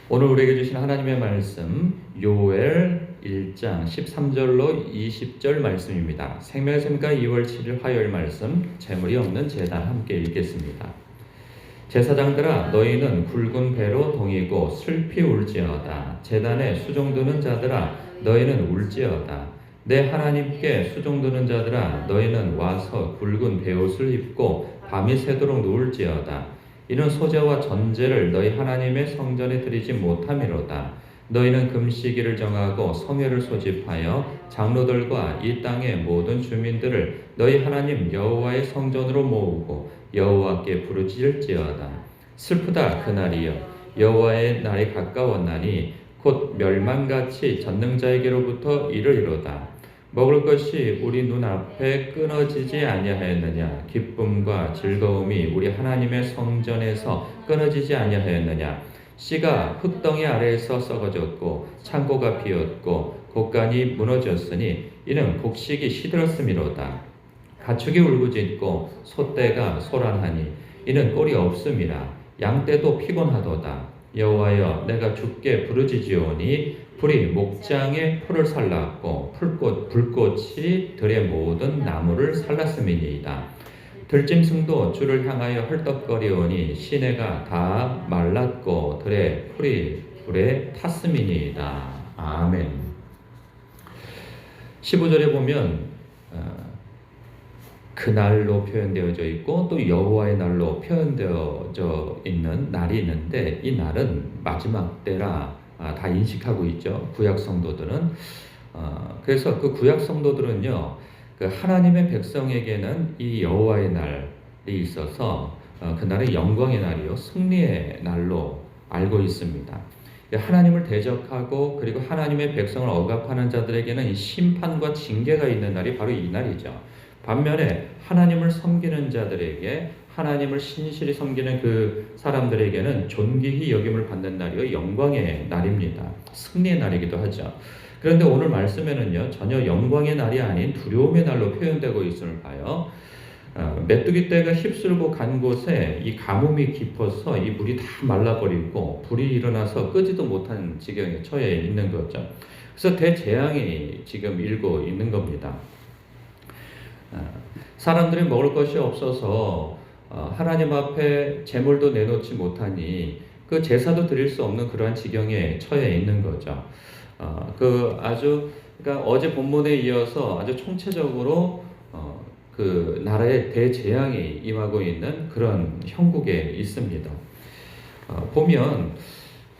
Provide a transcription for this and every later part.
오늘 우리에게 주신 하나님의 말씀 요엘 1장 13절로 20절 말씀입니다. 생명샘가 2월 7일 화요일 말씀 재물이 없는 제단 함께 읽겠습니다. 제사장들아 너희는 굵은 배로 동이고 슬피 울지어다. 제단에 수종드는 자들아 너희는 울지어다. 내 하나님께 수종드는 자들아 너희는 와서 굵은 베옷을 입고 밤이 새도록 누울지어다. 이는 소재와 전제를 너희 하나님의 성전에 드리지 못함이로다. 너희는 금시기를 정하고 성회를 소집하여 장로들과 이 땅의 모든 주민들을 너희 하나님 여호와의 성전으로 모으고 여호와께 부르짖을지어다. 슬프다 그날이여. 여호와의 날이 가까웠나니 곧 멸망같이 전능자에게로부터 이르리로다. 먹을 것이 우리 눈앞에 끊어지지 아니하였느냐? 기쁨과 즐거움이 우리 하나님의 성전에서 끊어지지 아니하였느냐? 씨가 흙덩이 아래에서 썩어졌고 창고가 비었고 곡간이 무너졌으니 이는 곡식이 시들었음이로다. 가축이 울부짖고 소떼가 소란하니 이는 꼴이 없음이라. 양떼도 피곤하도다. 여호와여 내가 주께 부르짖으오니 불이 목장의 풀을 살랐고 불꽃이 들의 모든 나무를 살랐음이니이다. 들짐승도 주를 향하여 헐떡거리오니 시내가 다 말랐고 들의 풀이 불에 탔음이니이다. 아멘. 15절에 보면 그날로 표현되어져 있고 또 여호와의 날로 표현되어져 있는 날이 있는데 이 날은 마지막 때라 다 인식하고 있죠. 구약 성도들은. 그래서 그 구약 성도들은요, 그 하나님의 백성에게는 이 여호와의 날이 있어서 그날은 영광의 날이요, 승리의 날로 알고 있습니다. 하나님을 대적하고 그리고 하나님의 백성을 억압하는 자들에게는 이 심판과 징계가 있는 날이 바로 이 날이죠. 반면에 하나님을 섬기는 자들에게 하나님을 신실히 섬기는 그 사람들에게는 존귀히 여김을 받는 날이요 영광의 날입니다. 승리의 날이기도 하죠. 그런데 오늘 말씀에는요 전혀 영광의 날이 아닌 두려움의 날로 표현되고 있음을 봐요. 메뚜기 떼가 휩쓸고 간 곳에 이 가뭄이 깊어서 이 물이 다 말라버리고 불이 일어나서 끄지도 못한 지경에 처해 있는 거죠. 그래서 대재앙이 지금 일고 있는 겁니다. 사람들이 먹을 것이 없어서 하나님 앞에 제물도 내놓지 못하니 그 제사도 드릴 수 없는 그러한 지경에 처해 있는 거죠. 그러니까 어제 본문에 이어서 아주 총체적으로 그 나라의 대재앙이 임하고 있는 그런 형국에 있습니다. 보면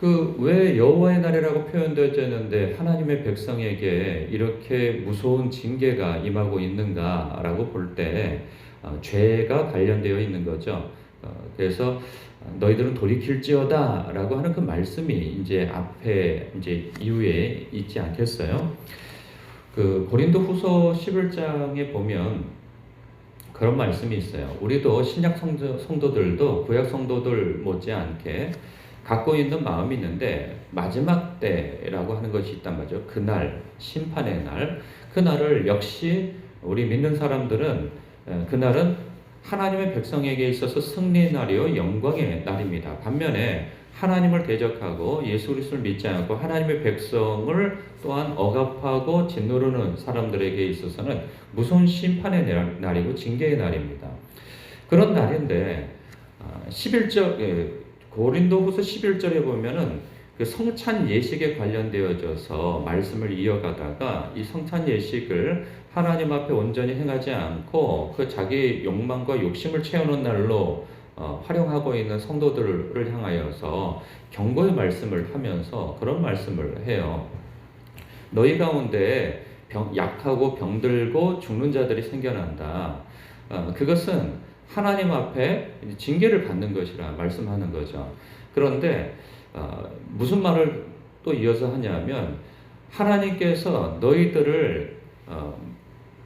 그 왜 여호와의 날이라고 표현되어져 있는데 하나님의 백성에게 이렇게 무서운 징계가 임하고 있는가라고 볼 때 죄가 관련되어 있는 거죠. 그래서 너희들은 돌이킬지어다라고 하는 그 말씀이 이제 앞에 이제 이후에 있지 않겠어요? 그 고린도후서 11장에 보면 그런 말씀이 있어요. 우리도 신약 성도들도 구약 성도들 못지않게 갖고 있는 마음이 있는데 마지막 때라고 하는 것이 있단 말이죠. 그날, 심판의 날. 그날을 역시 우리 믿는 사람들은 그날은 하나님의 백성에게 있어서 승리의 날이요 영광의 날입니다. 반면에 하나님을 대적하고 예수 그리스도를 믿지 않고 하나님의 백성을 또한 억압하고 짓누르는 사람들에게 있어서는 무서운 심판의 날이고 징계의 날입니다. 그런 날인데 11절 고린도후서 11절에 보면은 그 성찬 예식에 관련되어져서 말씀을 이어가다가 이 성찬 예식을 하나님 앞에 온전히 행하지 않고 그 자기 욕망과 욕심을 채우는 날로 활용하고 있는 성도들을 향하여서 경고의 말씀을 하면서 그런 말씀을 해요. 너희 가운데 약하고 병들고 죽는 자들이 생겨난다. 그것은 하나님 앞에 징계를 받는 것이라 말씀하는 거죠. 그런데 무슨 말을 또 이어서 하냐면 하나님께서 너희들을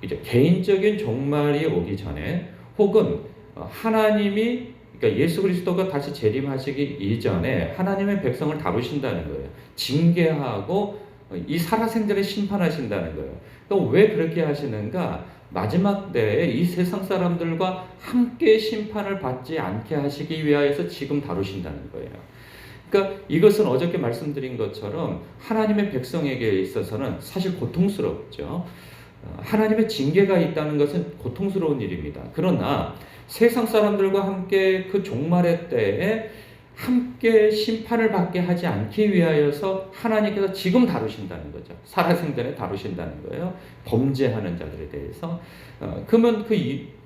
이제 개인적인 종말이 오기 전에 혹은 하나님이 그러니까 예수 그리스도가 다시 재림하시기 이전에 하나님의 백성을 다루신다는 거예요. 징계하고 이 살아생전에 심판하신다는 거예요. 그러니까 왜 그렇게 하시는가? 마지막 때에 이 세상 사람들과 함께 심판을 받지 않게 하시기 위하여서 지금 다루신다는 거예요. 그러니까 이것은 어저께 말씀드린 것처럼 하나님의 백성에게 있어서는 사실 고통스럽죠. 하나님의 징계가 있다는 것은 고통스러운 일입니다. 그러나 세상 사람들과 함께 그 종말의 때에 함께 심판을 받게 하지 않기 위하여서 하나님께서 지금 다루신다는 거죠. 살아생전에 다루신다는 거예요. 범죄하는 자들에 대해서. 그러면 그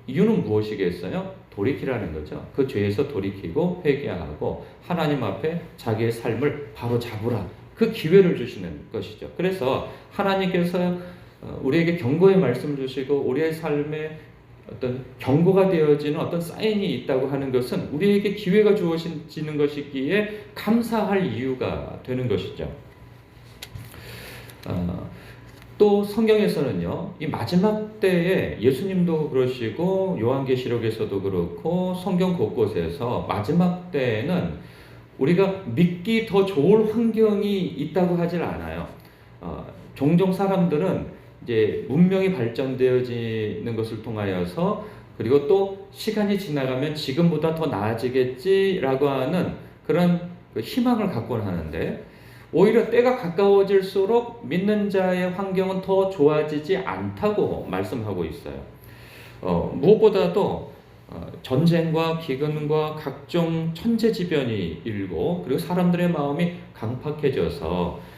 이유는 무엇이겠어요? 돌이키라는 거죠. 그 죄에서 돌이키고 회개하고 하나님 앞에 자기의 삶을 바로 잡으라. 그 기회를 주시는 것이죠. 그래서 하나님께서 우리에게 경고의 말씀을 주시고 우리의 삶에 어떤 경고가 되어지는 어떤 사인이 있다고 하는 것은 우리에게 기회가 주어지는 것이기에 감사할 이유가 되는 것이죠. 또 성경에서는요, 이 마지막 때에 예수님도 그러시고 요한계시록에서도 그렇고 성경 곳곳에서 마지막 때에는 우리가 믿기 더 좋을 환경이 있다고 하질 않아요. 종종 사람들은 이제 문명이 발전되어지는 것을 통하여서 그리고 또 시간이 지나가면 지금보다 더 나아지겠지라고 하는 그런 희망을 갖곤 하는데 오히려 때가 가까워질수록 믿는 자의 환경은 더 좋아지지 않다고 말씀하고 있어요. 무엇보다도 전쟁과 기근과 각종 천재지변이 일고 그리고 사람들의 마음이 강팍해져서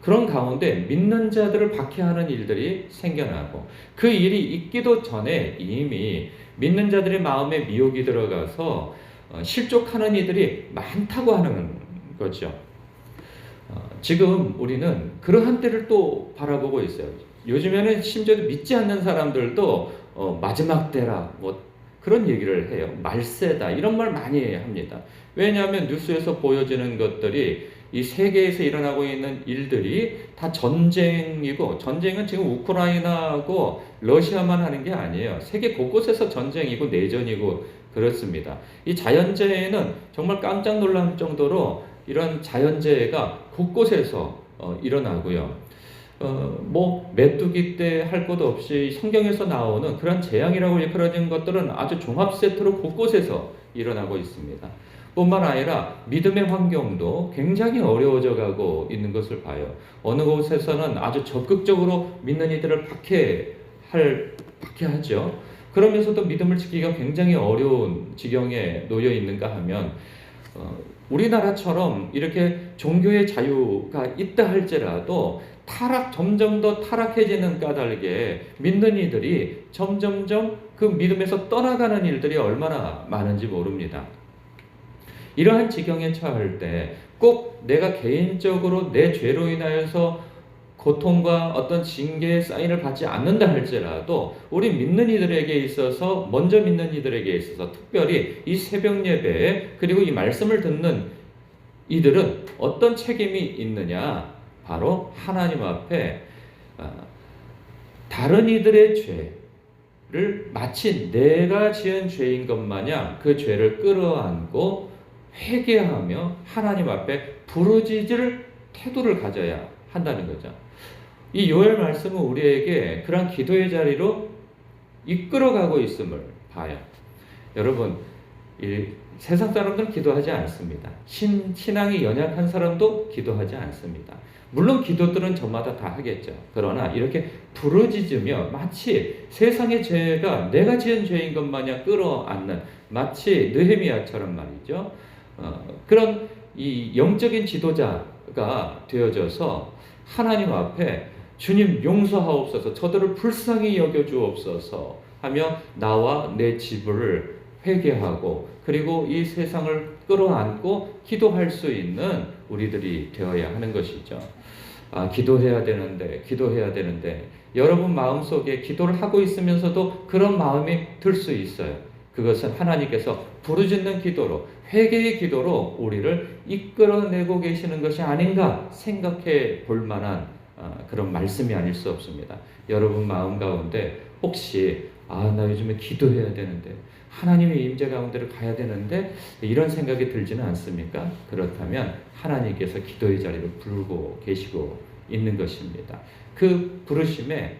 그런 가운데 믿는 자들을 박해하는 일들이 생겨나고 그 일이 있기도 전에 이미 믿는 자들의 마음에 미혹이 들어가서 실족하는 이들이 많다고 하는 거죠. 지금 우리는 그러한 때를 또 바라보고 있어요. 요즘에는 심지어 믿지 않는 사람들도 마지막 때라 뭐 그런 얘기를 해요. 말세다 이런 말 많이 합니다. 왜냐하면 뉴스에서 보여지는 것들이 이 세계에서 일어나고 있는 일들이 다 전쟁이고 전쟁은 지금 우크라이나하고 러시아만 하는 게 아니에요. 세계 곳곳에서 전쟁이고 내전이고 그렇습니다. 이 자연재해는 정말 깜짝 놀랄 정도로 이런 자연재해가 곳곳에서 일어나고요. 뭐 메뚜기 때 할 것 없이 성경에서 나오는 그런 재앙이라고 일컬어진 것들은 아주 종합 세트로 곳곳에서 일어나고 있습니다. 뿐만 아니라 믿음의 환경도 굉장히 어려워져 가고 있는 것을 봐요. 어느 곳에서는 아주 적극적으로 믿는 이들을 박해하죠. 그러면서도 믿음을 지키기가 굉장히 어려운 지경에 놓여 있는가 하면 우리나라처럼 이렇게 종교의 자유가 있다 할지라도 점점 더 타락해지는 까닭에 믿는 이들이 점점점 그 믿음에서 떠나가는 일들이 얼마나 많은지 모릅니다. 이러한 지경에 처할 때 꼭 내가 개인적으로 내 죄로 인하여서 고통과 어떤 징계의 사인을 받지 않는다 할지라도 우리 믿는 이들에게 있어서 먼저 믿는 이들에게 있어서 특별히 이 새벽 예배에 그리고 이 말씀을 듣는 이들은 어떤 책임이 있느냐? 바로 하나님 앞에 다른 이들의 죄를 마치 내가 지은 죄인 것 마냥 그 죄를 끌어안고 회개하며 하나님 앞에 부르짖을 태도를 가져야 한다는 거죠. 이 요엘 말씀은 우리에게 그런 기도의 자리로 이끌어가고 있음을 봐요. 여러분, 세상 사람들은 기도하지 않습니다. 신앙이 연약한 사람도 기도하지 않습니다. 물론 기도들은 저마다 다 하겠죠. 그러나 이렇게 부르짖으며 마치 세상의 죄가 내가 지은 죄인 것 마냥 끌어안는 마치 느헤미야처럼 말이죠. 그런 이 영적인 지도자가 되어져서 하나님 앞에 주님 용서하옵소서 저들을 불쌍히 여겨주옵소서 하며 나와 내 집을 회개하고 그리고 이 세상을 끌어안고 기도할 수 있는 우리들이 되어야 하는 것이죠. 기도해야 되는데 여러분 마음속에 기도를 하고 있으면서도 그런 마음이 들 수 있어요. 그것은 하나님께서 부르짖는 기도로 회개의 기도로 우리를 이끌어내고 계시는 것이 아닌가 생각해 볼 만한 그런 말씀이 아닐 수 없습니다. 여러분 마음 가운데 혹시 나 요즘에 기도해야 되는데 하나님의 임재 가운데를 가야 되는데 이런 생각이 들지는 않습니까? 그렇다면 하나님께서 기도의 자리를 부르고 계시고 있는 것입니다. 그 부르심에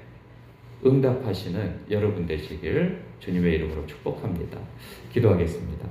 응답하시는 여러분 되시길 주님의 이름으로 축복합니다. 기도하겠습니다.